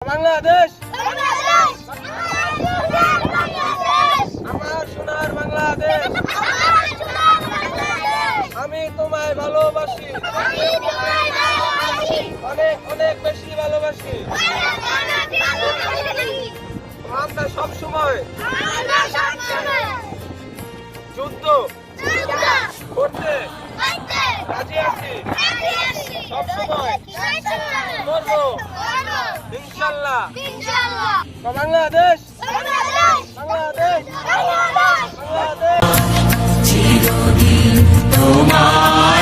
বাংলাদেশ আমার সোনার বাংলাদেশ, আমি তোমায় ভালোবাসি, অনেক অনেক বেশি ভালোবাসি। আমরা সব সময় যুদ্ধ করতে রাজি আছি, সব সময় করবো ইনশাল্লাহ। বাংলাদেশ বাংলাদেশ বাংলাদেশ। চিরদিন তোমার